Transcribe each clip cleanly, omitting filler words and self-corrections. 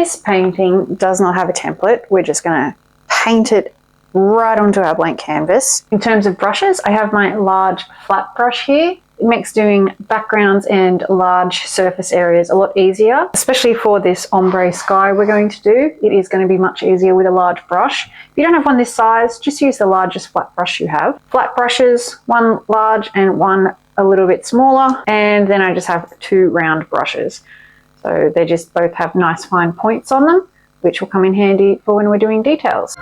this painting does not have a template. We're just going to paint it right onto our blank canvas. In terms of brushes, I have my large flat brush here. It makes doing backgrounds and large surface areas a lot easier, especially for this ombre sky we're going to do. It is going to be much easier with a large brush. If you don't have one this size, just use the largest flat brush you have. Flat brushes, one large and one a little bit smaller, and then I just have 2 round brushes. So they just both have nice fine points on them, which will come in handy for when we're doing details.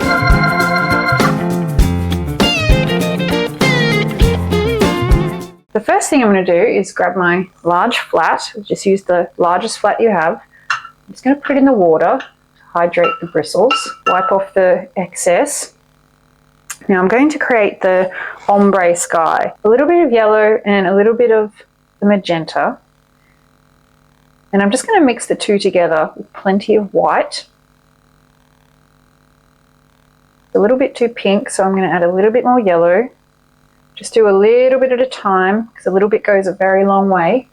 The first thing I'm going to do is grab my large flat. Just use the largest flat you have. I'm just going to put it in the water to hydrate the bristles, wipe off the excess. Now I'm going to create the ombre sky. A little bit of yellow and a little bit of the magenta. And I'm just going to mix the two together with plenty of white. A little bit too pink, so I'm going to add a little bit more yellow. Just do a little bit at a time, because a little bit goes a very long way.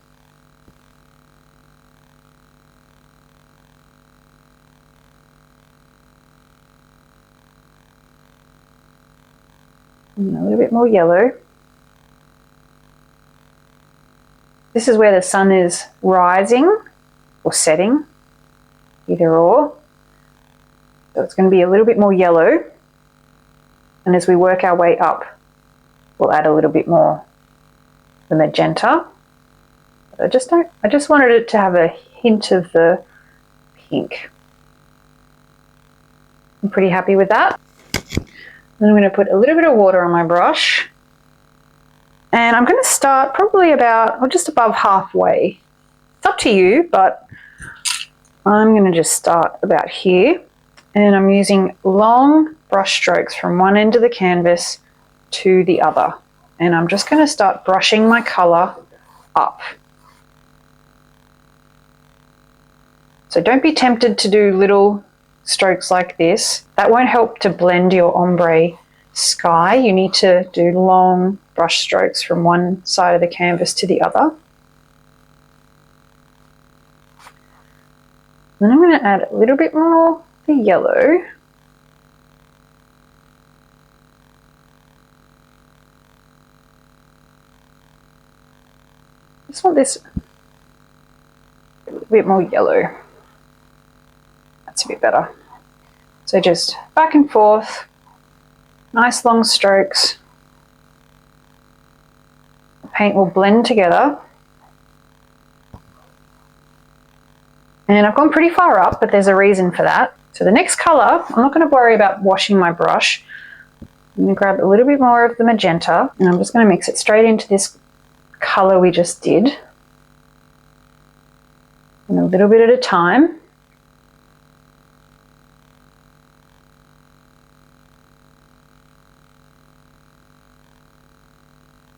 And a little bit more yellow. This is where the sun is rising or setting, either or. So it's going to be a little bit more yellow. And as we work our way up, we'll add a little bit more the magenta. I just wanted it to have a hint of the pink. I'm pretty happy with that. Then I'm going to put a little bit of water on my brush. And I'm going to start probably about, or just above halfway. It's up to you, but I'm going to just start about here. And I'm using long brush strokes from one end of the canvas to the other. And I'm just going to start brushing my colour up. So don't be tempted to do little strokes like this. That won't help to blend your ombre sky. You need to do long brush strokes from one side of the canvas to the other. Then I'm going to add a little bit more the yellow. Just want this a little bit more yellow. That's a bit better. So just back and forth, nice long strokes. The paint will blend together. And I've gone pretty far up, but there's a reason for that. So the next colour, I'm not going to worry about washing my brush. I'm going to grab a little bit more of the magenta, and I'm just going to mix it straight into this colour we just did. And a little bit at a time.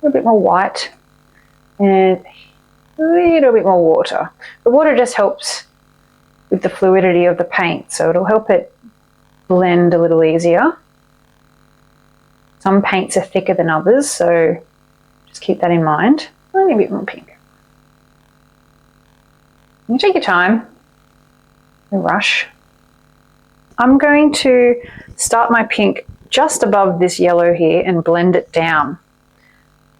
A little bit more white and a little bit more water. The water just helps with the fluidity of the paint, so it'll help it blend a little easier. Some paints are thicker than others, so just keep that in mind. Only a bit more pink. You take your time, no rush. I'm going to start my pink just above this yellow here and blend it down.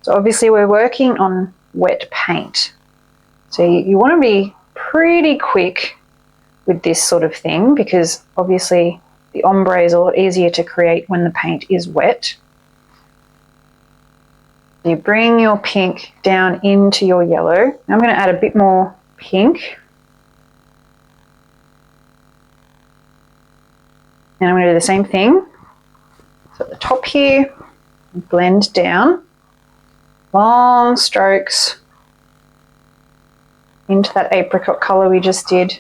So obviously we're working on wet paint. So you want to be pretty quick with this sort of thing, because obviously the ombre is a lot easier to create when the paint is wet. You bring your pink down into your yellow. I'm going to add a bit more pink. And I'm going to do the same thing. So at the top here, blend down. Long strokes into that apricot colour we just did.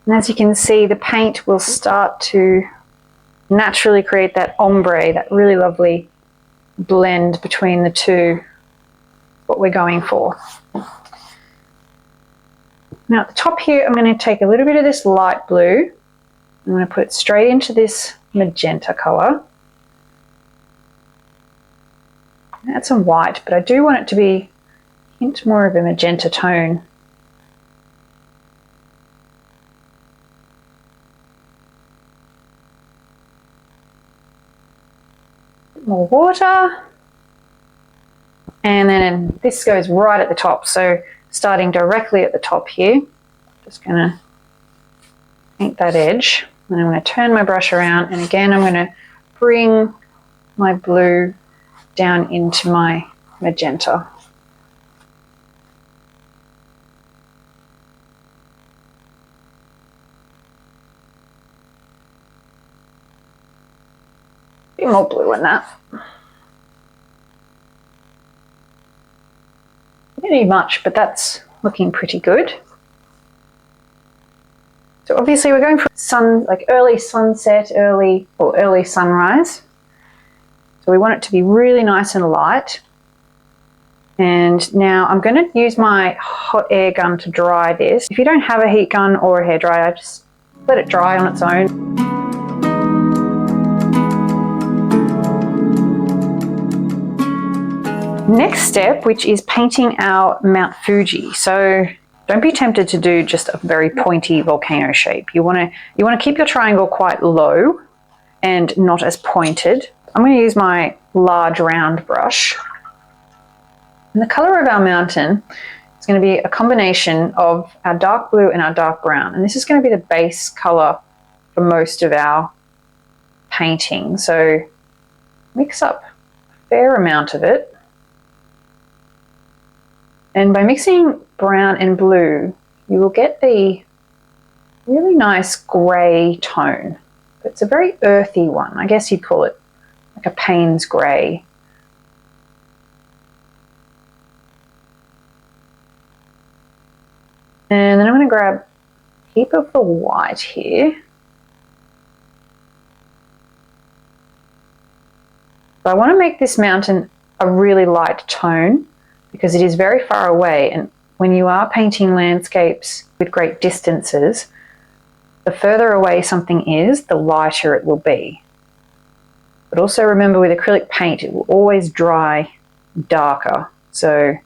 And as you can see, the paint will start to naturally create that ombre, that really lovely blend between the two, what we're going for. Now at the top here, I'm going to take a little bit of this light blue. I'm going to put it straight into this magenta colour. Add some white, but I do want it to be a hint more of a magenta tone. bit more water. And then this goes right at the top. So starting directly at the top here, just gonna paint that edge. And I'm gonna turn my brush around, and again, I'm gonna bring my blue down into my magenta. A bit more blue in that. Don't need much, but that's looking pretty good. So obviously we're going for like early sunset, early sunrise. So we want it to be really nice and light. And now I'm going to use my hot air gun to dry this. If you don't have a heat gun or a hairdryer, just let it dry on its own. Next step, which is painting our Mount Fuji. So don't be tempted to do just a very pointy volcano shape. You want to keep your triangle quite low and not as pointed. I'm going to use my large round brush. And the color of our mountain is going to be a combination of our dark blue and our dark brown. And this is going to be the base color for most of our painting. So mix up a fair amount of it. And by mixing brown and blue, you will get the really nice grey tone. It's a very earthy one. I guess you'd call it like a Payne's grey. And then I'm going to grab a heap of the white here. So I want to make this mountain a really light tone, because it is very far away, and when you are painting landscapes with great distances, the further away something is, the lighter it will be. But also remember, with acrylic paint, it will always dry darker, so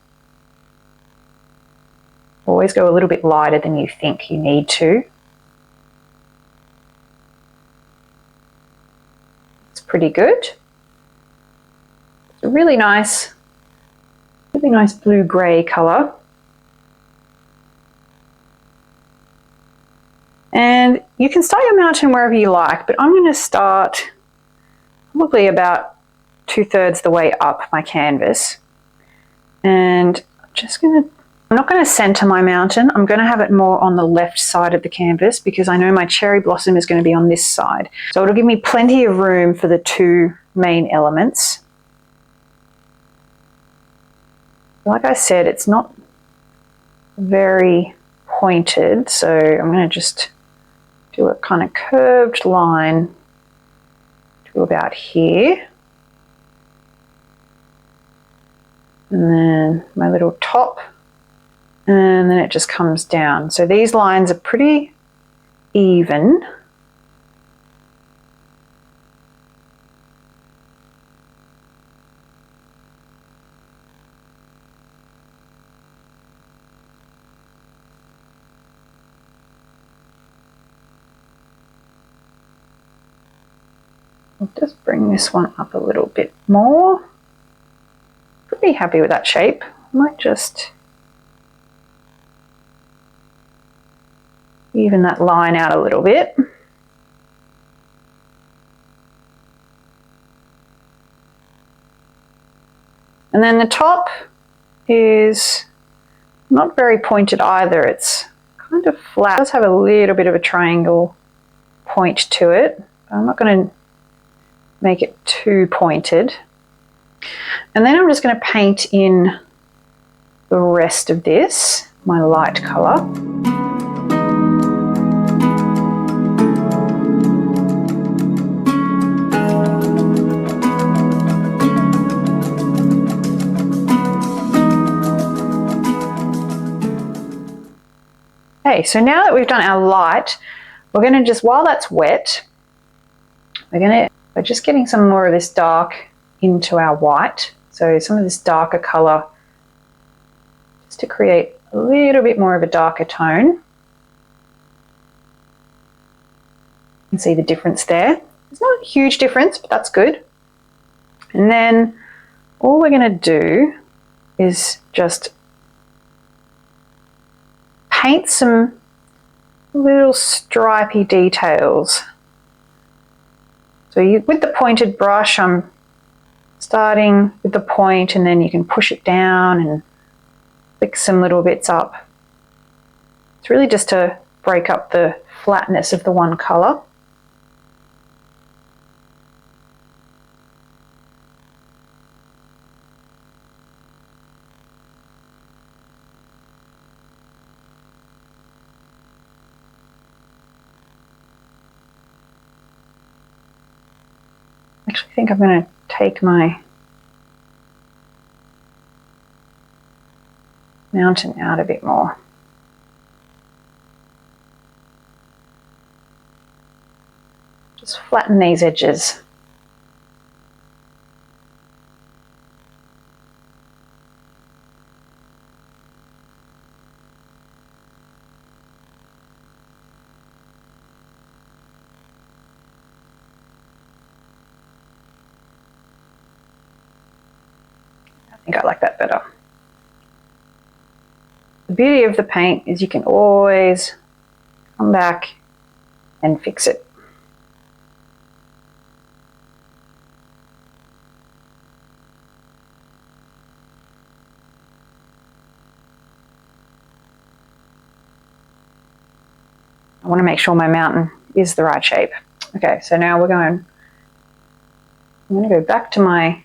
always go a little bit lighter than you think you need to. It's pretty good. It's a really nice blue-grey colour. And you can start your mountain wherever you like, but I'm going to start probably about 2/3 the way up my canvas. And I'm not going to centre my mountain. I'm going to have it more on the left side of the canvas, because I know my cherry blossom is going to be on this side. So it'll give me plenty of room for the two main elements. Like I said, it's not very pointed, so I'm going to just do a kind of curved line to about here. And then my little top, and then it just comes down. So these lines are pretty even. I'll just bring this one up a little bit more. Pretty happy with that shape. I might just even that line out a little bit. And then the top is not very pointed either. It's kind of flat. It does have a little bit of a triangle point to it. I'm not going to make it too pointed. And then I'm just going to paint in the rest of this, my light colour. Okay, so now that we've done our light, we're going to just, while that's wet, we're just getting some more of this dark into our white. So some of this darker colour, just to create a little bit more of a darker tone. You can see the difference there. It's not a huge difference, but that's good. And then all we're going to do is just paint some little stripy details. So with the pointed brush, I'm starting with the point, and then you can push it down and flick some little bits up. It's really just to break up the flatness of the one colour. I actually think I'm going to take my mountain out a bit more. Just flatten these edges. I think I like that better. The beauty of the paint is you can always come back and fix it. I want to make sure my mountain is the right shape. Okay, so now I'm going to go back to my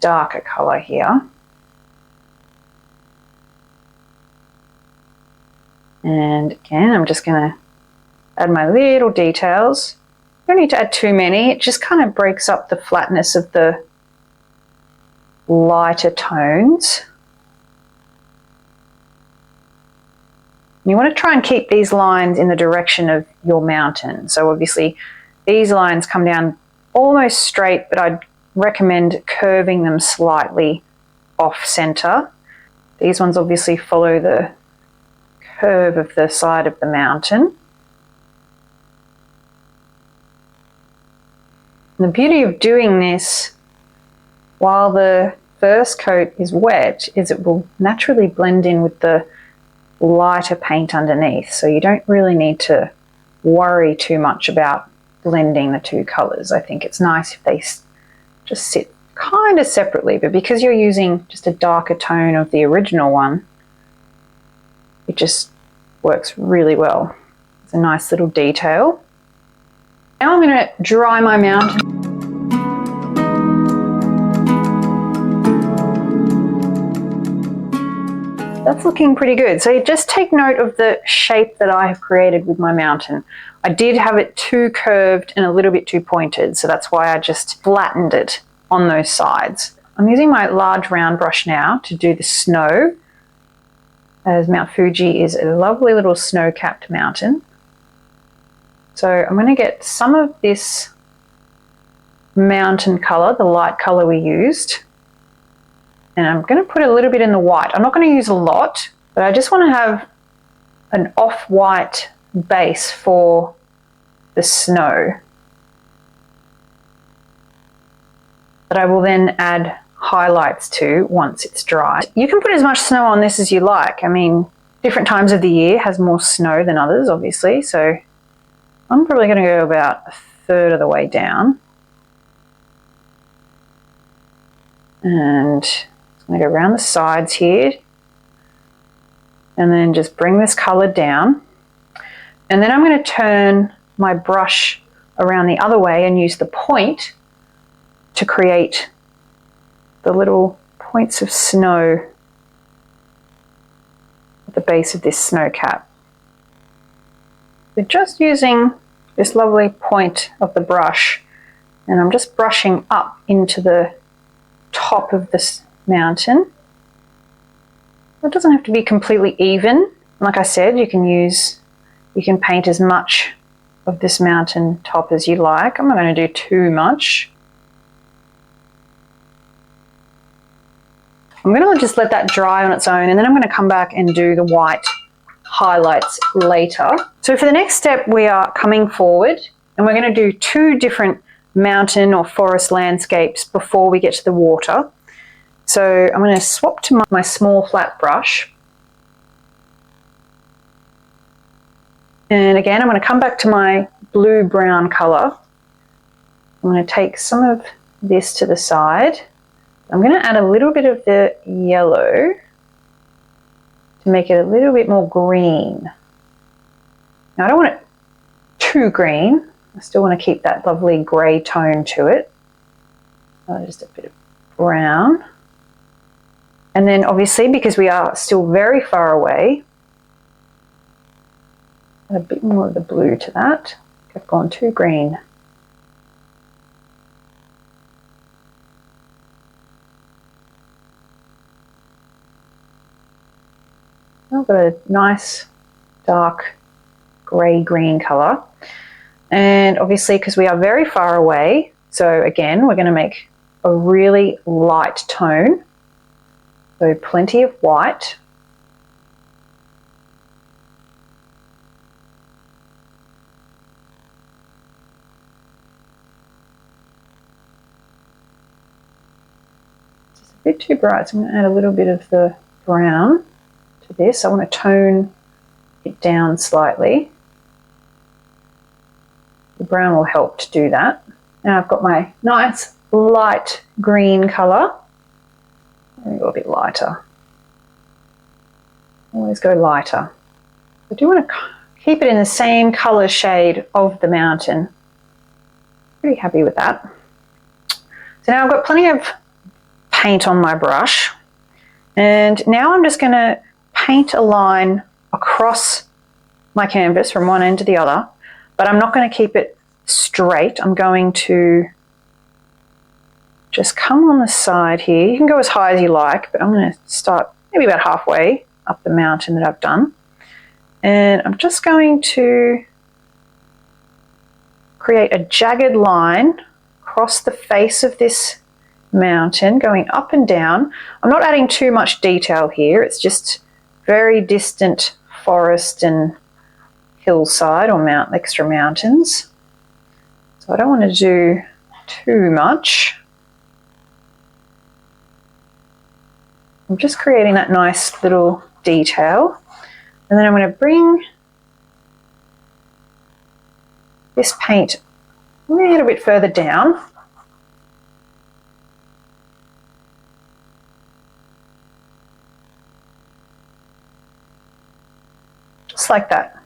darker colour here. And again, I'm just going to add my little details. You don't need to add too many. It just kind of breaks up the flatness of the lighter tones. You want to try and keep these lines in the direction of your mountain. So obviously these lines come down almost straight, but I'd recommend curving them slightly off center. These ones obviously follow the curve of the side of the mountain. And the beauty of doing this while the first coat is wet is it will naturally blend in with the lighter paint underneath, so you don't really need to worry too much about blending the two colors. I think it's nice if they just sit kind of separately, but because you're using just a darker tone of the original one, it just works really well. It's a nice little detail. Now I'm going to dry my mountain. That's looking pretty good. So just take note of the shape that I have created with my mountain. I did have it too curved and a little bit too pointed, so that's why I just flattened it on those sides. I'm using my large round brush now to do the snow, as Mount Fuji is a lovely little snow-capped mountain. So I'm going to get some of this mountain colour, the light colour we used, and I'm going to put a little bit in the white. I'm not going to use a lot, but I just want to have an off-white base for the snow that I will then add highlights to once it's dry. You can put as much snow on this as you like. I mean, different times of the year has more snow than others, obviously, so I'm probably going to go about a third of the way down. And I'm going to go around the sides here and then just bring this colour down. And then I'm going to turn my brush around the other way and use the point to create the little points of snow at the base of this snow cap. We're just using this lovely point of the brush, and I'm just brushing up into the top of this mountain. It doesn't have to be completely even. Like I said, you can paint as much of this mountain top as you like. I'm not going to do too much. I'm going to just let that dry on its own, and then I'm going to come back and do the white highlights later. So for the next step, we are coming forward and we're going to do two different mountain or forest landscapes before we get to the water. So I'm going to swap to my small flat brush. And again, I'm going to come back to my blue-brown colour. I'm going to take some of this to the side. I'm going to add a little bit of the yellow to make it a little bit more green. Now I don't want it too green. I still want to keep that lovely grey tone to it. Just a bit of brown. And then obviously, because we are still very far away, add a bit more of the blue to that. I've gone too green. I've got a nice dark grey-green colour. And obviously, because we are very far away, so again, we're going to make a really light tone. So plenty of white. Just a bit too bright, so I'm going to add a little bit of the brown to this. I want to tone it down slightly. The brown will help to do that. Now I've got my nice light green colour. Let me go a bit lighter. Always go lighter. I do want to keep it in the same colour shade of the mountain. Pretty happy with that. So now I've got plenty of paint on my brush. And now I'm just going to paint a line across my canvas from one end to the other. But I'm not going to keep it straight. I'm going to just come on the side here. You can go as high as you like, but I'm going to start maybe about halfway up the mountain that I've done. And I'm just going to create a jagged line across the face of this mountain, going up and down. I'm not adding too much detail here. It's just very distant forest and hillside or extra mountains. So I don't want to do too much. I'm just creating that nice little detail. And then I'm going to bring this paint a little bit further down. Just like that.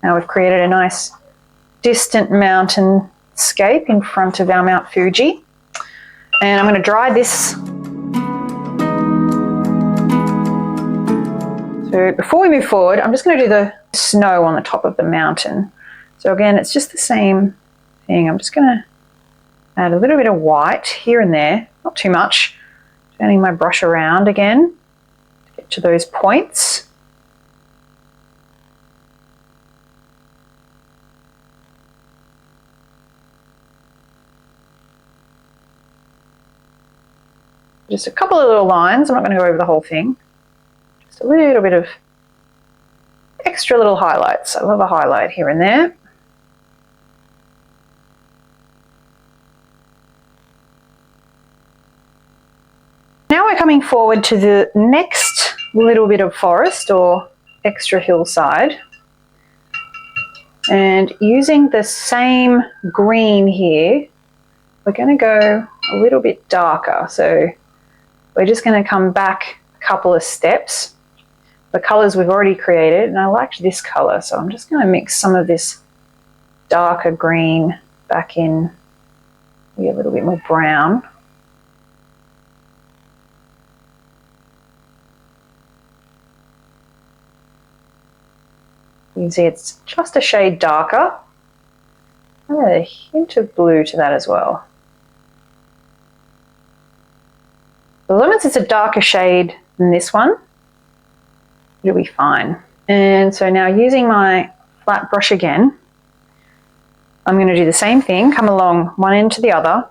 Now we've created a nice distant mountainscape in front of our Mount Fuji. And I'm going to dry this. So before we move forward, I'm just going to do the snow on the top of the mountain. So again, it's just the same thing. I'm just going to add a little bit of white here and there, not too much. Turning my brush around again to get to those points. Just a couple of little lines. I'm not going to go over the whole thing. Just a little bit of extra little highlights. I love a highlight here and there. Now we're coming forward to the next little bit of forest or extra hillside. And using the same green here, we're going to go a little bit darker. So we're just going to come back a couple of steps. The colours we've already created, and I liked this colour, so I'm just going to mix some of this darker green back in, maybe a little bit more brown. You can see it's just a shade darker. I'll add a hint of blue to that as well. As long as it's a darker shade than this one, it'll be fine. And so now using my flat brush again, I'm going to do the same thing, come along one end to the other.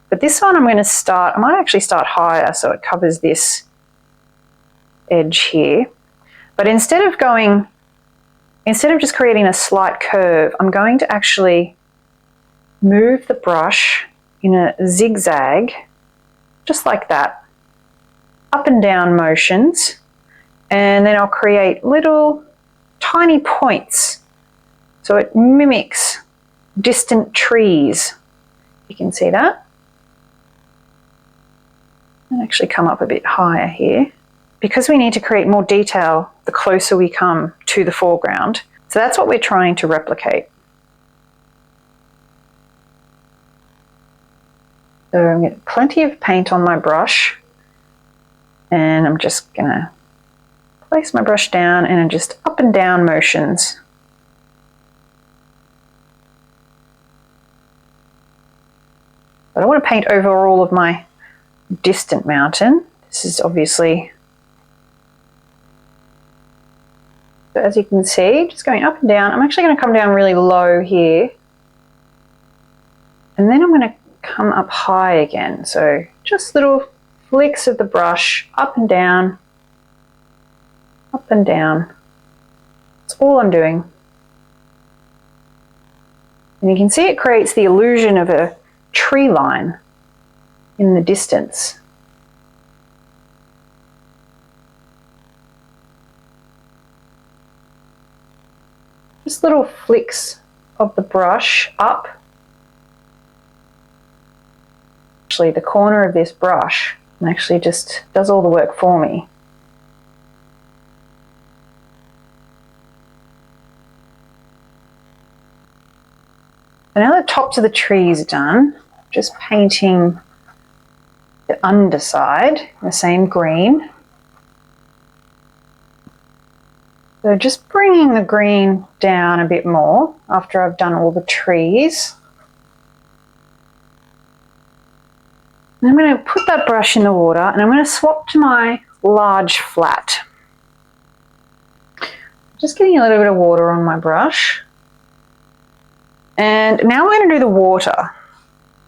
But this one I'm going to start, I might actually start higher so it covers this edge here. But instead of going instead of just creating a slight curve, I'm going to actually move the brush in a zigzag, just like that, up and down motions, and then I'll create little tiny points so it mimics distant trees. You can see that. I'll actually come up a bit higher here because we need to create more detail the closer we come to the foreground. So that's what we're trying to replicate. So I'm getting plenty of paint on my brush, and I'm just gonna place my brush down and just up and down motions. I don't want to paint over all of my distant mountain. This is obviously, but as you can see, just going up and down. I'm actually going to come down really low here, and then I'm going to come up high again. So just little flicks of the brush up and down, up and down. That's all I'm doing. And you can see it creates the illusion of a tree line in the distance. Just little flicks of the brush up. Actually, the corner of this brush actually just does all the work for me. So now the tops of the trees are done, just painting the underside in the same green. So just bringing the green down a bit more after I've done all the trees. And I'm going to put that brush in the water and I'm going to swap to my large flat. Just getting a little bit of water on my brush. And now we're going to do the water.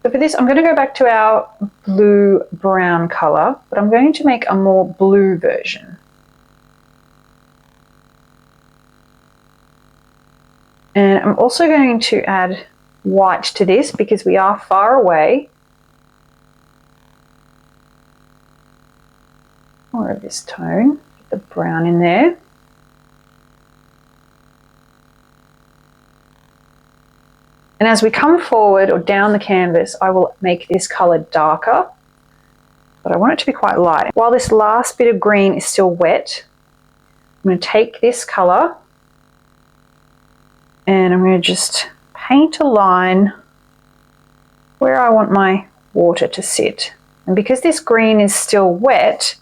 So for this, I'm going to go back to our blue-brown colour, but I'm going to make a more blue version. And I'm also going to add white to this because we are far away. More of this tone, get the brown in there. And as we come forward or down the canvas, I will make this colour darker, but I want it to be quite light. While this last bit of green is still wet, I'm going to take this colour and I'm going to just paint a line where I want my water to sit. And because this green is still wet,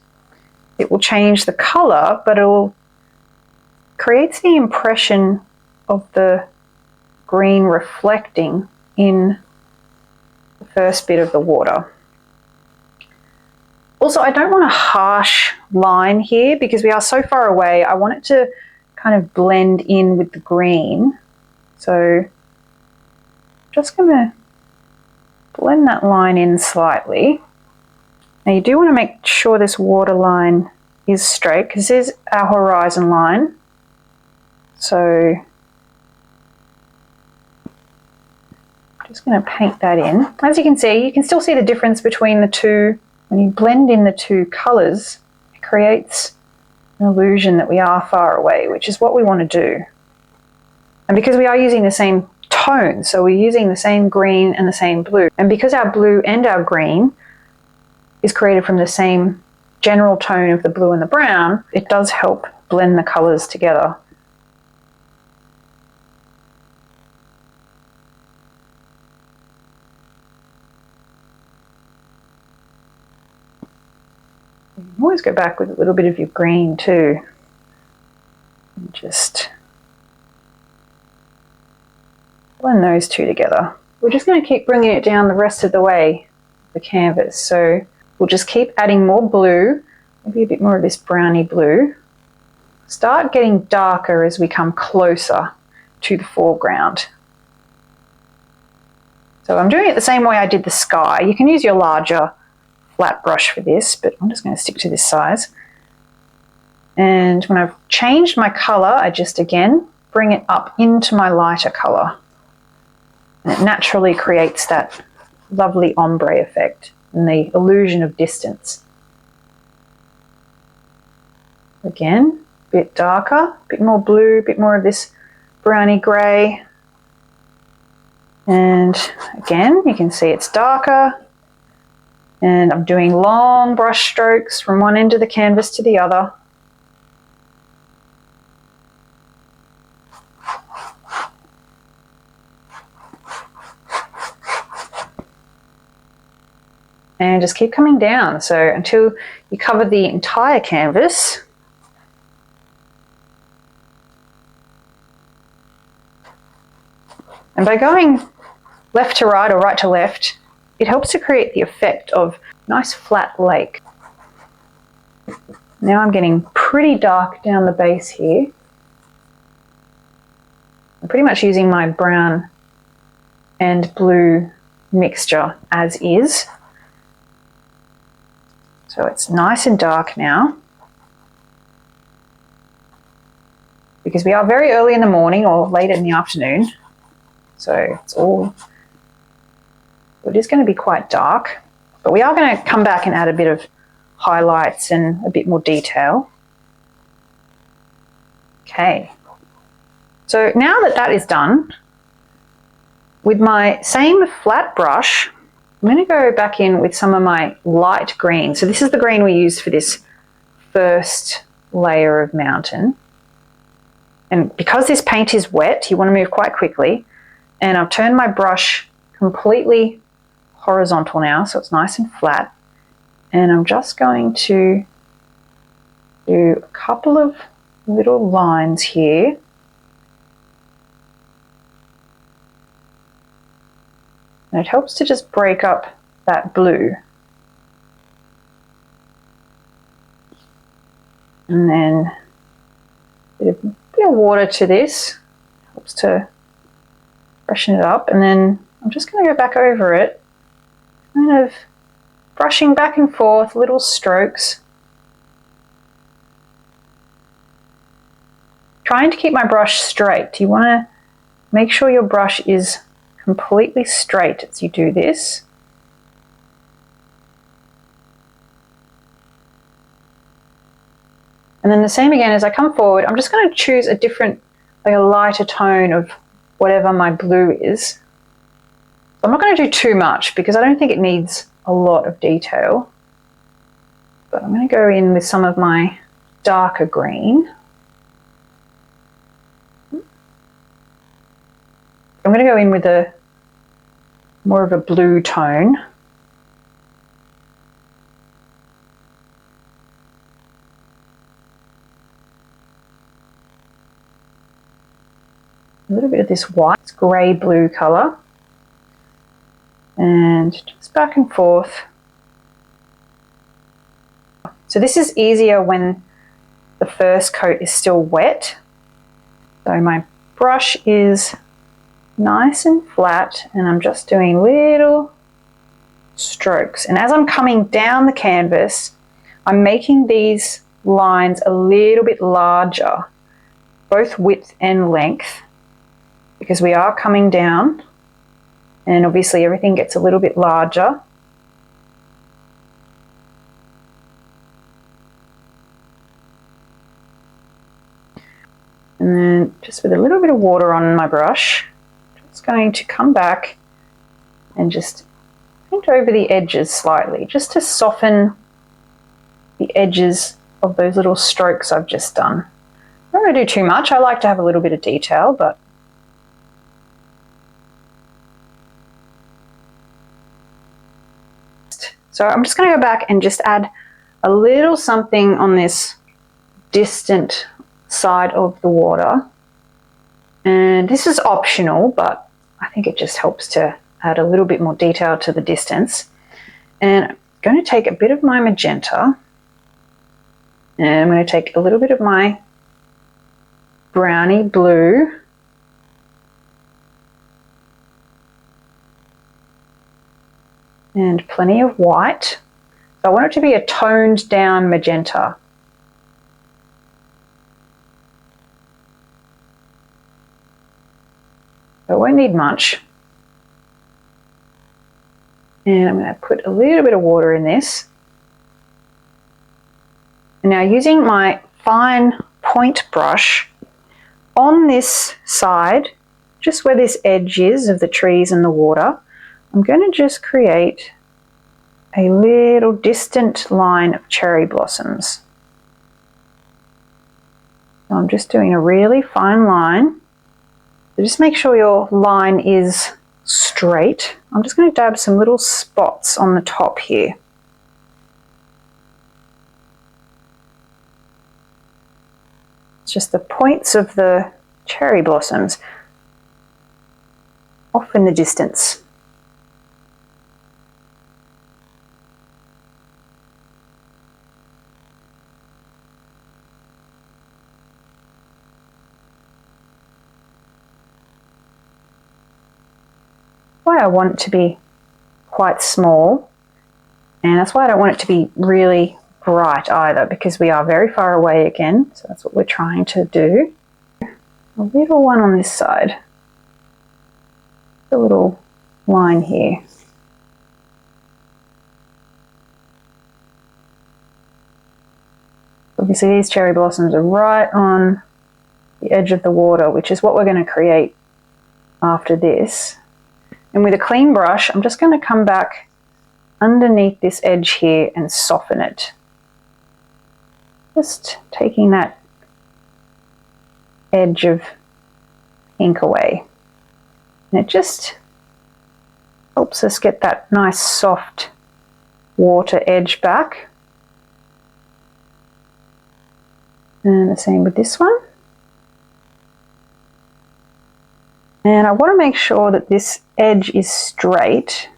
it will change the colour, but it will create the impression of the green reflecting in the first bit of the water. Also, I don't want a harsh line here because we are so far away. I want it to kind of blend in with the green. So just going to blend that line in slightly. Now you do want to make sure this water line is straight because this is our horizon line. So just going to paint that in. As you can still see the difference between the two. When you blend in the two colours, it creates an illusion that we are far away, which is what we want to do. And because we are using the same tone, so we're using the same green and the same blue, and because our blue and our green is created from the same general tone of the blue and the brown, it does help blend the colours together. You can always go back with a little bit of your green too. And just blend those two together. We're just going to keep bringing it down the rest of the way, the canvas. So we'll just keep adding more blue, maybe a bit more of this browny blue. Start getting darker as we come closer to the foreground. So I'm doing it the same way I did the sky. You can use your larger flat brush for this, but I'm just going to stick to this size. And when I've changed my colour, I just again bring it up into my lighter colour. And it naturally creates that lovely ombre effect and the illusion of distance. Again, a bit darker, a bit more blue, a bit more of this browny grey. And again, you can see it's darker. And I'm doing long brush strokes from one end of the canvas to the other. And just keep coming down, so until you cover the entire canvas. And by going left to right or right to left, it helps to create the effect of a nice flat lake. Now I'm getting pretty dark down the base here. I'm pretty much using my brown and blue mixture as is. So it's nice and dark now. Because we are very early in the morning or late in the afternoon. So it is going to be quite dark. But we are going to come back and add a bit of highlights and a bit more detail. Okay. So now that that is done, with my same flat brush, I'm going to go back in with some of my light green. So this is the green we used for this first layer of mountain. And because this paint is wet, you want to move quite quickly. And I've turned my brush completely horizontal now, so it's nice and flat. And I'm just going to do a couple of little lines here. And it helps to just break up that blue. And then a bit of water to this, helps to freshen it up. And then I'm just going to go back over it, kind of brushing back and forth, little strokes. Trying to keep my brush straight. You want to make sure your brush is completely straight as you do this. And then the same again as I come forward, I'm just going to choose a different, like a lighter tone of whatever my blue is. I'm not going to do too much because I don't think it needs a lot of detail. But I'm going to go in with some of my darker green. I'm going to go in with a more of a blue tone. A little bit of this white, grey blue colour. And just back and forth. So this is easier when the first coat is still wet. So my brush is nice and flat and I'm just doing little strokes. And as I'm coming down the canvas, I'm making these lines a little bit larger, both width and length, because we are coming down and obviously everything gets a little bit larger. And then just with a little bit of water on my brush, just going to come back and just paint over the edges slightly, just to soften the edges of those little strokes I've just done. I'm not going to do too much. I like to have a little bit of detail, but so I'm just going to go back and just add a little something on this distant side of the water. And this is optional, but I think it just helps to add a little bit more detail to the distance. And I'm going to take a bit of my magenta and I'm going to take a little bit of my browny blue and plenty of white. So I want it to be a toned down magenta. need much. And I'm going to put a little bit of water in this. And now using my fine point brush on this side, just where this edge is of the trees and the water, I'm going to just create a little distant line of cherry blossoms. So I'm just doing a really fine line. So just make sure your line is straight. I'm just going to dab some little spots on the top here. It's just the points of the cherry blossoms off in the distance. Why I want it to be quite small, and that's why I don't want it to be really bright either, because we are very far away again, so that's what we're trying to do. A little one on this side, a little line here. Obviously these cherry blossoms are right on the edge of the water, which is what we're going to create after this. And with a clean brush, I'm just going to come back underneath this edge here and soften it. Just taking that edge of pink away. And it just helps us get that nice soft water edge back. And the same with this one. And I want to make sure that this edge is straight.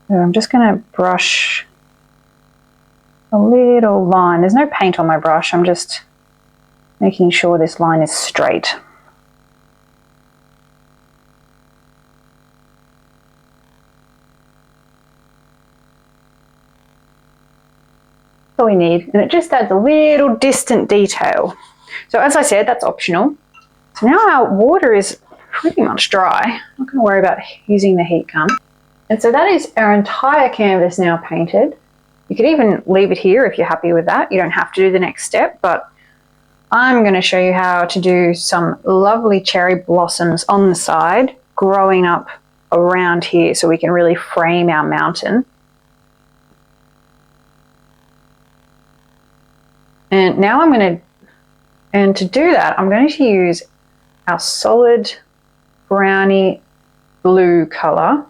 So I'm just going to brush a little line. There's no paint on my brush, I'm just making sure this line is straight. All we need, and it just adds a little distant detail. So as I said, that's optional. So now our water is pretty much dry. I'm not going to worry about using the heat gun. And so that is our entire canvas now painted. You could even leave it here if you're happy with that. You don't have to do the next step, but I'm going to show you how to do some lovely cherry blossoms on the side, growing up around here so we can really frame our mountain. And now and to do that, I'm going to use our solid browny blue color.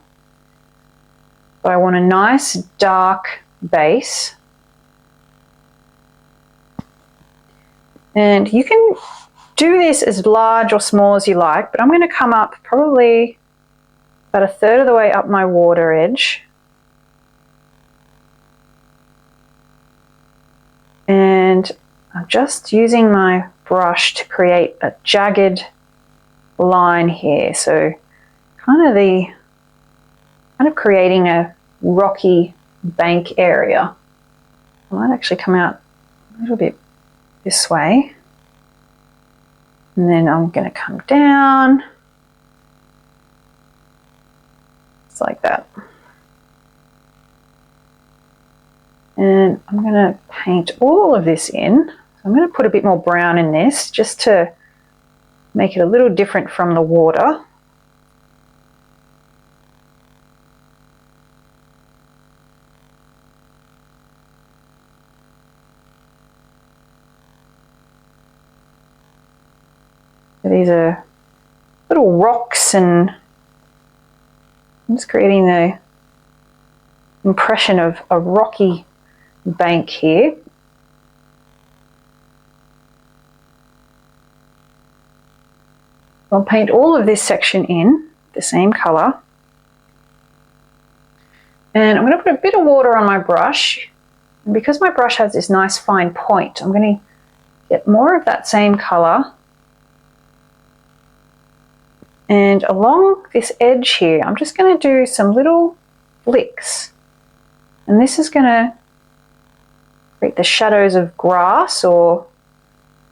But I want a nice dark base. And you can do this as large or small as you like, but I'm going to come up probably about a third of the way up my water edge. And I'm just using my brush to create a jagged line here. So kind of creating a rocky bank area. I might actually come out a little bit this way. And then I'm going to come down. Just like that. And I'm going to paint all of this in. I'm going to put a bit more brown in this just to make it a little different from the water. So these are little rocks, and I'm just creating the impression of a rocky bank here. I'll paint all of this section in the same color. And I'm going to put a bit of water on my brush. And because my brush has this nice fine point, I'm going to get more of that same color. And along this edge here, I'm just going to do some little flicks. And this is going to create the shadows of grass or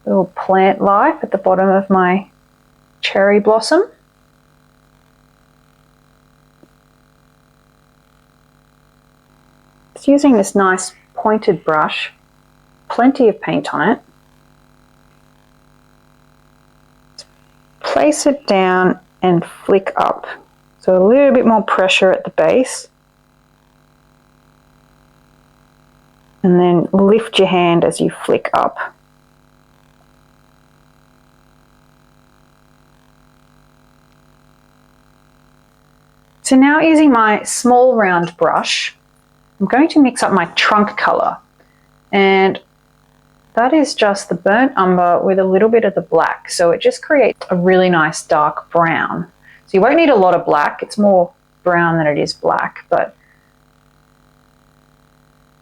little plant life at the bottom of my cherry blossom. Just using this nice pointed brush, plenty of paint on it. Place it down and flick up. So a little bit more pressure at the base. And then lift your hand as you flick up. So now using my small round brush, I'm going to mix up my trunk colour. And that is just the burnt umber with a little bit of the black. So it just creates a really nice dark brown. So you won't need a lot of black. It's more brown than it is black, but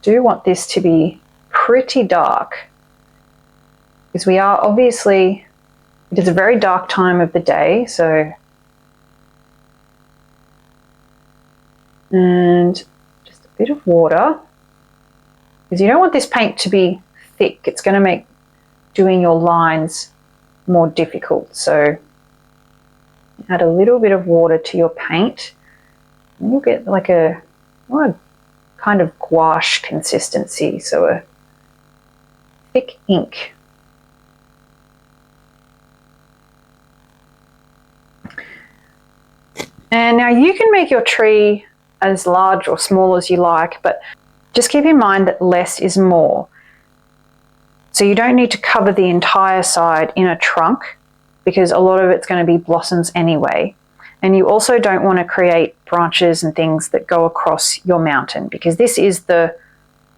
do want this to be pretty dark because we are obviously, it is a very dark time of the day. So, and just a bit of water because you don't want this paint to be thick. It's going to make doing your lines more difficult. So add a little bit of water to your paint and you'll get like a kind of gouache consistency, so a thick ink. And now you can make your tree as large or small as you like, but just keep in mind that less is more. So you don't need to cover the entire side in a trunk because a lot of it's going to be blossoms anyway. And you also don't want to create branches and things that go across your mountain because this is the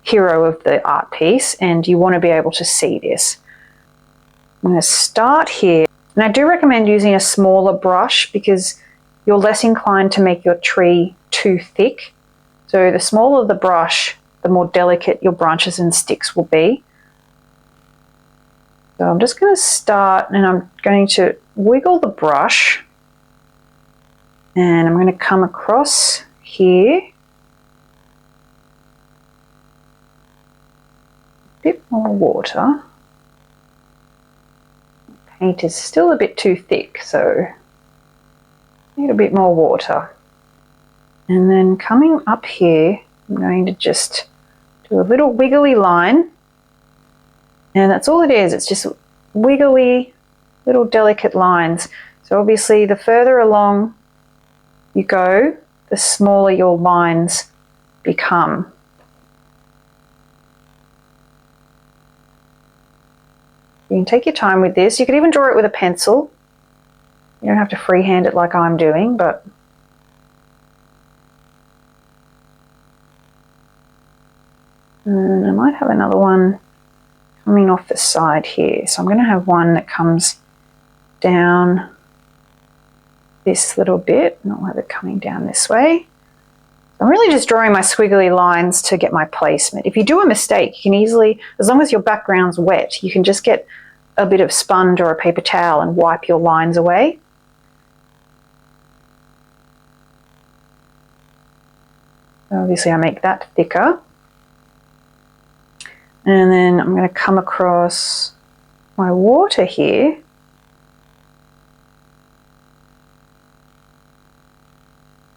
hero of the art piece and you want to be able to see this. I'm going to start here, and I do recommend using a smaller brush because you're less inclined to make your tree too thick. So the smaller the brush, the more delicate your branches and sticks will be. So I'm just going to start and I'm going to wiggle the brush and I'm going to come across here. A bit more water. Paint is still a bit too thick, so need a bit more water. And then coming up here, I'm going to just do a little wiggly line. And that's all it is. It's just wiggly little delicate lines. So obviously the further along you go, the smaller your lines become. You can take your time with this. You could even draw it with a pencil. You don't have to freehand it like I'm doing, but and I might have another one coming off the side here. So I'm going to have one that comes down this little bit, and I'll have it coming down this way. I'm really just drawing my squiggly lines to get my placement. If you do a mistake, you can easily, as long as your background's wet, you can just get a bit of sponge or a paper towel and wipe your lines away. Obviously I make that thicker. And then I'm going to come across my water here.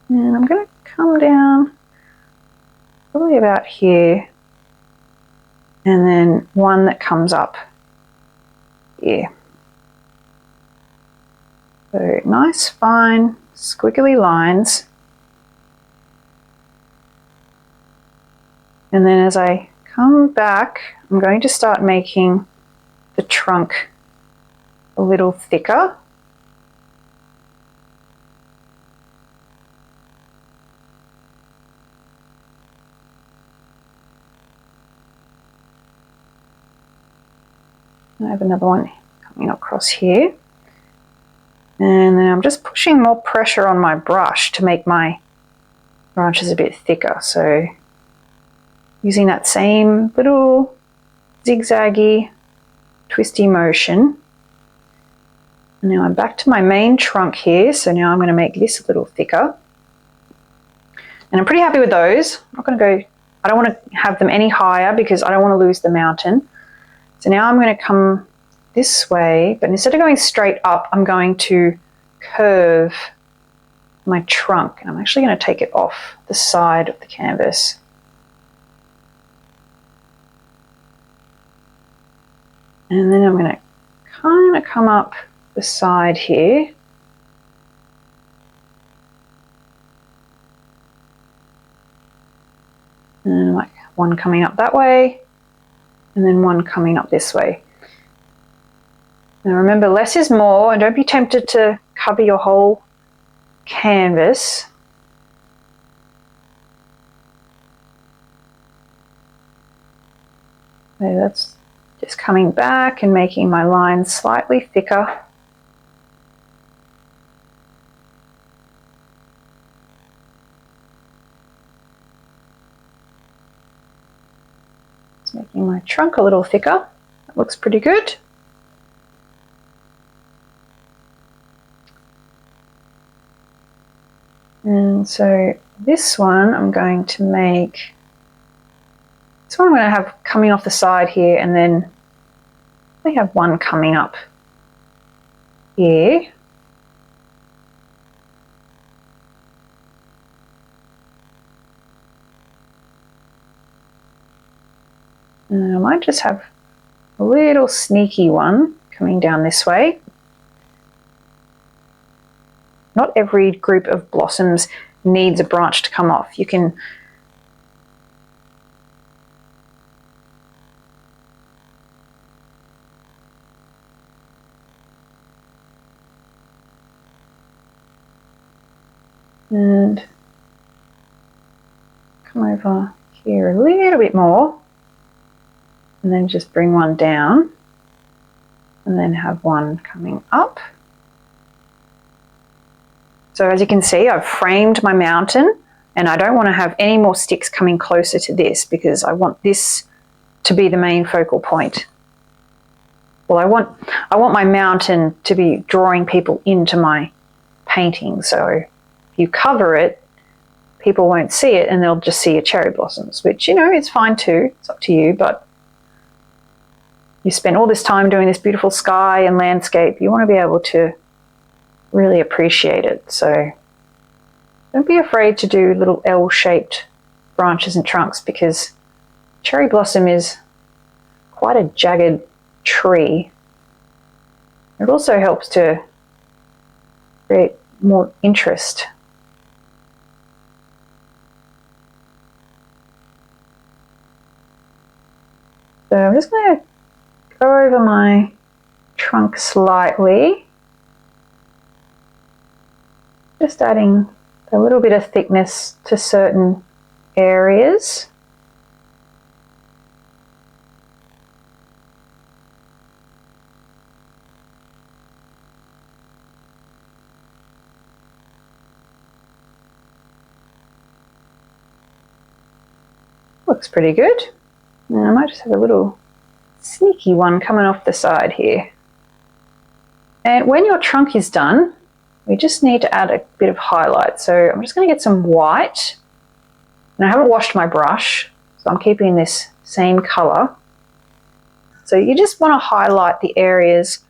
And I'm going to come down probably about here. And then one that comes up here. So nice, fine, squiggly lines. And then as I come back, I'm going to start making the trunk a little thicker. I have another one coming across here. And then I'm just pushing more pressure on my brush to make my branches a bit thicker. So using that same little zigzaggy, twisty motion. And now I'm back to my main trunk here. So now I'm going to make this a little thicker. And I'm pretty happy with those. I'm not going to go, I don't want to have them any higher because I don't want to lose the mountain. So now I'm going to come this way, but instead of going straight up, I'm going to curve my trunk. And I'm actually going to take it off the side of the canvas. And then I'm going to kind of come up the side here. And like one coming up that way, and then one coming up this way. Now remember, less is more, and don't be tempted to cover your whole canvas. So that's just coming back and making my lines slightly thicker. It's making my trunk a little thicker. That looks pretty good. And so this one I'm going to make, this one I'm going to have coming off the side here, and then we have one coming up here. And I might just have a little sneaky one coming down this way. Not every group of blossoms needs a branch to come off. You can and come over here a little bit more, and then just bring one down, and then have one coming up. So as you can see, I've framed my mountain, and I don't want to have any more sticks coming closer to this because I want this to be the main focal point. Well, I want my mountain to be drawing people into my painting. So if you cover it, people won't see it and they'll just see your cherry blossoms, which, you know, it's fine too. It's up to you, but you spent all this time doing this beautiful sky and landscape. You want to be able to really appreciate it. So don't be afraid to do little L-shaped branches and trunks, because cherry blossom is quite a jagged tree. It also helps to create more interest. So I'm just going to go over my trunk slightly, just adding a little bit of thickness to certain areas. Looks pretty good. And I might just have a little sneaky one coming off the side here. And when your trunk is done, we just need to add a bit of highlight. So I'm just going to get some white. And I haven't washed my brush, so I'm keeping this same color. So you just want to highlight the areas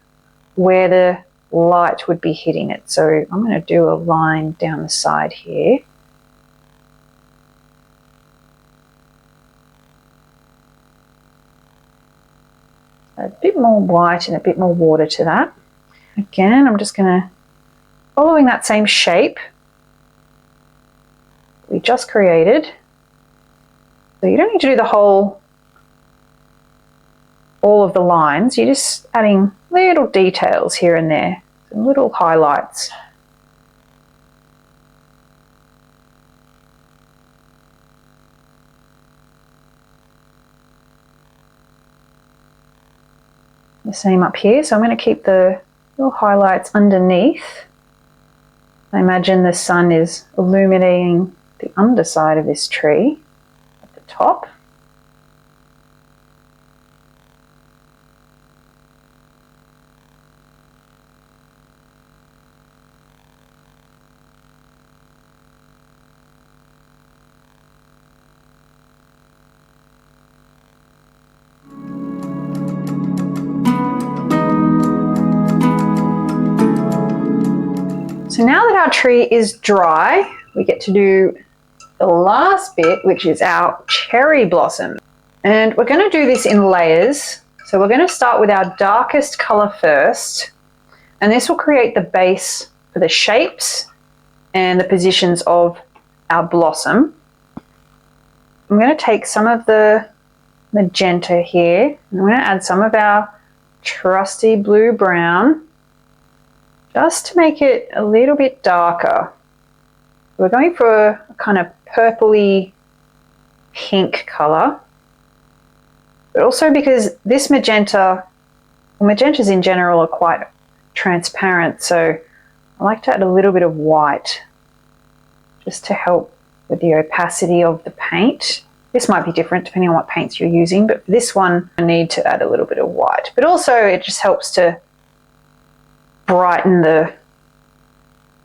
where the light would be hitting it. So I'm going to do a line down the side here. A bit more white and a bit more water to that. Again, I'm just going to, following that same shape we just created. So you don't need to do the whole, all of the lines. You're just adding little details here and there, some little highlights. The same up here, so I'm going to keep the little highlights underneath. I imagine the sun is illuminating the underside of this tree at the top. So now that our tree is dry, we get to do the last bit, which is our cherry blossom. And we're going to do this in layers. So we're going to start with our darkest color first, and this will create the base for the shapes and the positions of our blossom. I'm going to take some of the magenta here. I'm going to add some of our trusty blue-brown just to make it a little bit darker. We're going for a kind of purpley pink color, but also because this magenta, well, magentas in general are quite transparent, so I like to add a little bit of white just to help with the opacity of the paint. This might be different depending on what paints you're using, but for this one I need to add a little bit of white. But also it just helps to brighten the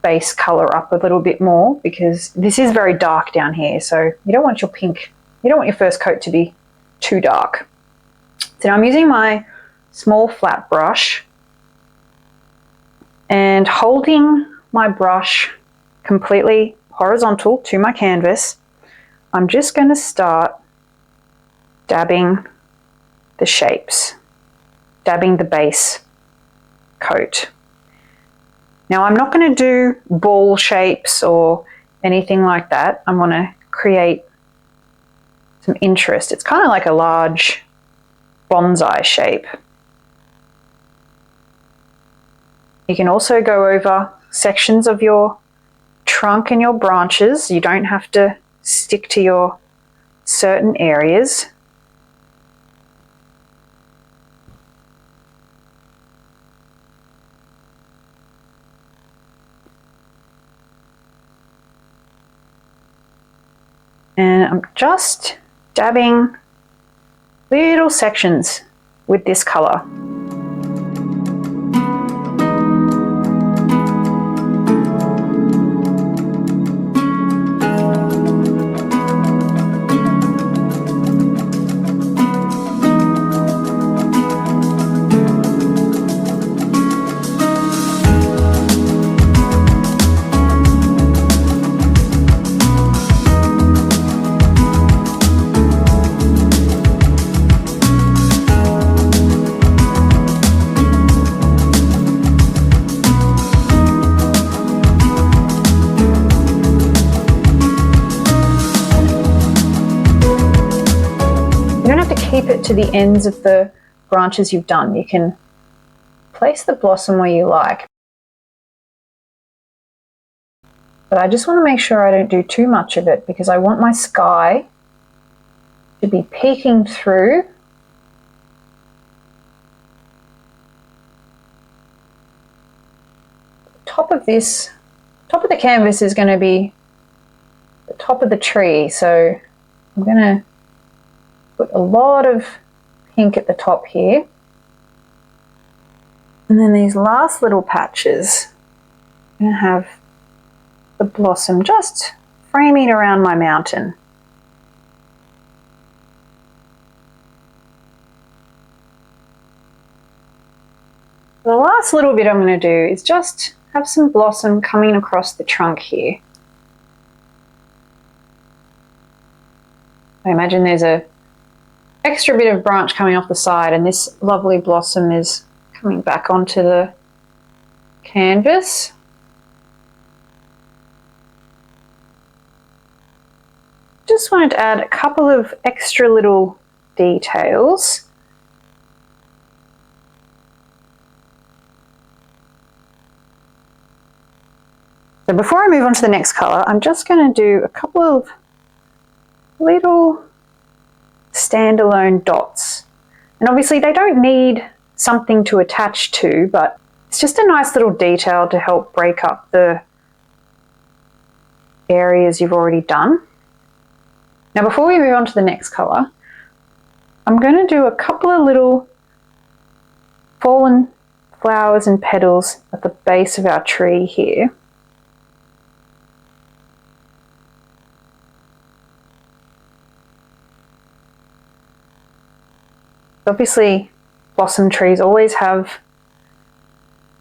base color up a little bit more, because this is very dark down here, so you don't want your pink, you don't want your first coat to be too dark. So now I'm using my small flat brush and holding my brush completely horizontal to my canvas, I'm just going to start dabbing the shapes, dabbing the base coat. Now I'm not going to do ball shapes or anything like that. I'm going to create some interest. It's kind of like a large bonsai shape. You can also go over sections of your trunk and your branches. You don't have to stick to your certain areas. And I'm just dabbing little sections with this color. Keep it to the ends of the branches you've done. You can place the blossom where you like. But I just want to make sure I don't do too much of it, because I want my sky to be peeking through. Top of the canvas is going to be the top of the tree, so I'm going to put a lot of pink at the top here. And then these last little patches, I'm going to have the blossom just framing around my mountain. The last little bit I'm going to do is just have some blossom coming across the trunk here. I imagine there's a extra bit of branch coming off the side, and this lovely blossom is coming back onto the canvas. Just wanted to add a couple of extra little details. So before I move on to the next color, I'm just going to do a couple of little standalone dots. And obviously they don't need something to attach to, but it's just a nice little detail to help break up the areas you've already done. Now before we move on to the next color, I'm going to do a couple of little fallen flowers and petals at the base of our tree here. Obviously, blossom trees always have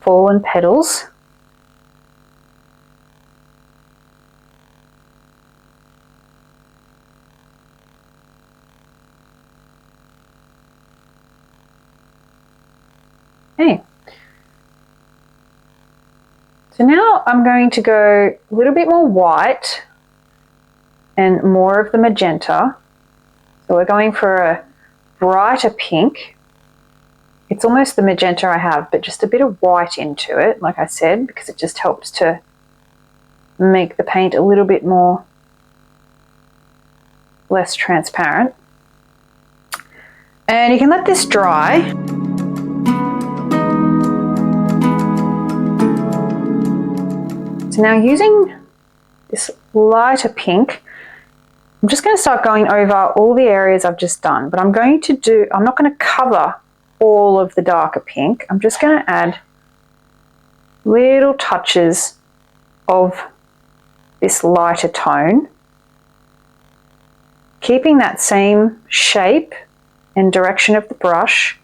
fallen petals. So now I'm going to go a little bit more white and more of the magenta. So we're going for a brighter pink. It's almost the magenta I have, but just a bit of white into it, like I said, because it just helps to make the paint a little bit more less transparent. And you can let this dry. So now using this lighter pink, I'm just going to start going over all the areas I've just done, but I'm not going to cover all of the darker pink. I'm just going to add little touches of this lighter tone, keeping that same shape and direction of the brush.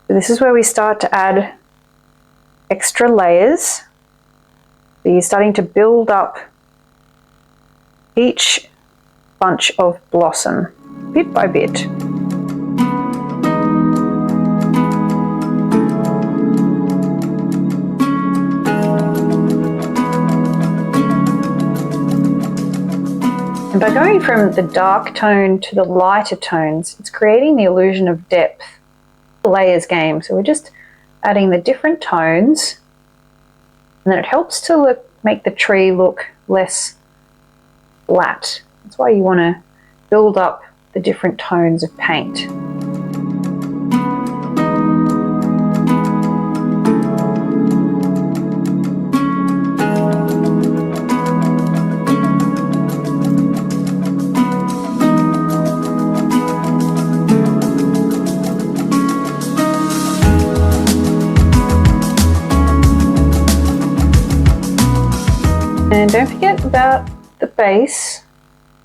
So this is where we start to add extra layers. So you're starting to build up each bunch of blossom bit by bit. And by going from the dark tone to the lighter tones, it's creating the illusion of depth. Layers game. So we're just adding the different tones, and then it helps to make the tree look less flat. That's why you want to build up the different tones of paint. And don't forget about the base.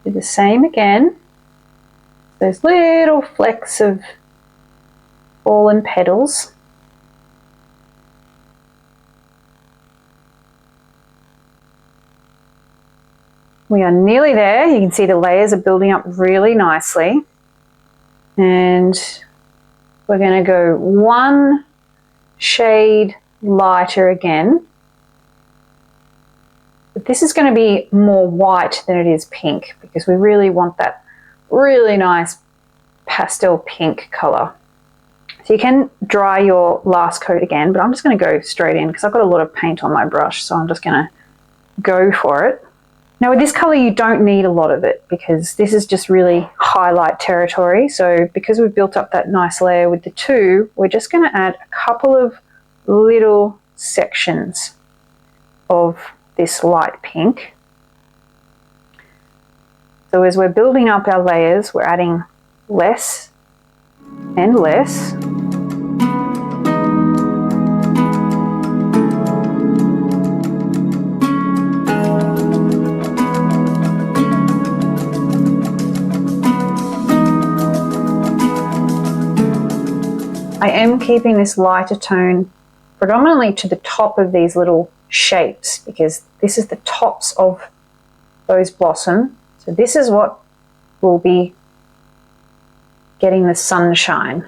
Do the same again. Those little flecks of fallen petals. We are nearly there. You can see the layers are building up really nicely. And we're going to go one shade lighter again. But this is going to be more white than it is pink, because we really want that really nice pastel pink color. So you can dry your last coat again, but I'm just going to go straight in because I've got a lot of paint on my brush, so I'm just going to go for it. Now with this color you don't need a lot of it because this is just really highlight territory. So because we've built up that nice layer with the two, we're just going to add a couple of little sections of this light pink. So as we're building up our layers, we're adding less and less. I am keeping this lighter tone predominantly to the top of these little shapes because this is the tops of those blossom. So this is what will be getting the sunshine.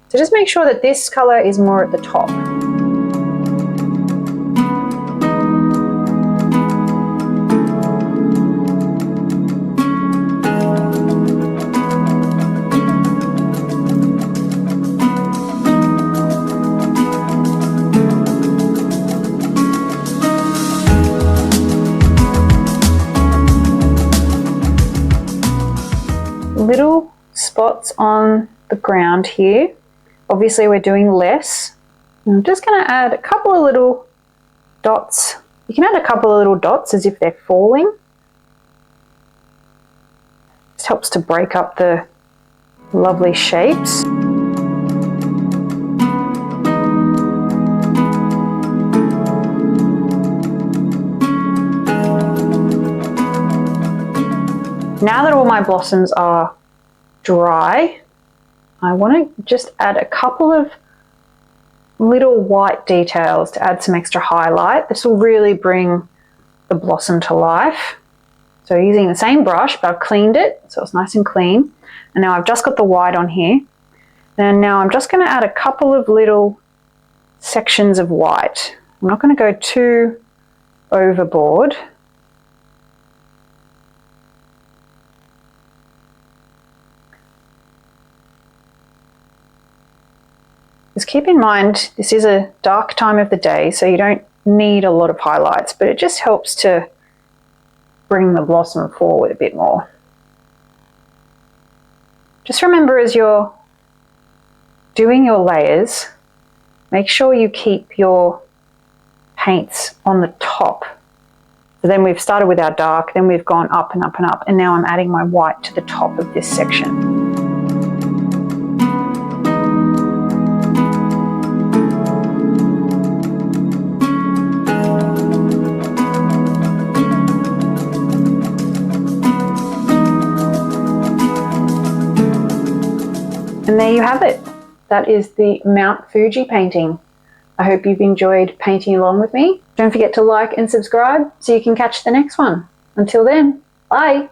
So just make sure that this color is more at the top. Little spots on the ground here. Obviously we're doing less. I'm just going to add a couple of little dots. You can add a couple of little dots as if they're falling. This helps to break up the lovely shapes. Now that all my blossoms are dry, I want to just add a couple of little white details to add some extra highlight. This will really bring the blossom to life. So So using the same brush, but I've cleaned it, so it's nice and clean. And now I've just got the white on here. And now I'm just going to add a couple of little sections of white. I'm not going to go too overboard. Just keep in mind, this is a dark time of the day, so you don't need a lot of highlights, but it just helps to bring the blossom forward a bit more. Just remember, as you're doing your layers, make sure you keep your paints on the top. So then we've started with our dark, then we've gone up and up and up, and now I'm adding my white to the top of this section. And there you have it. That is the Mount Fuji painting. I hope you've enjoyed painting along with me. Don't forget to like and subscribe so you can catch the next one. Until then, bye.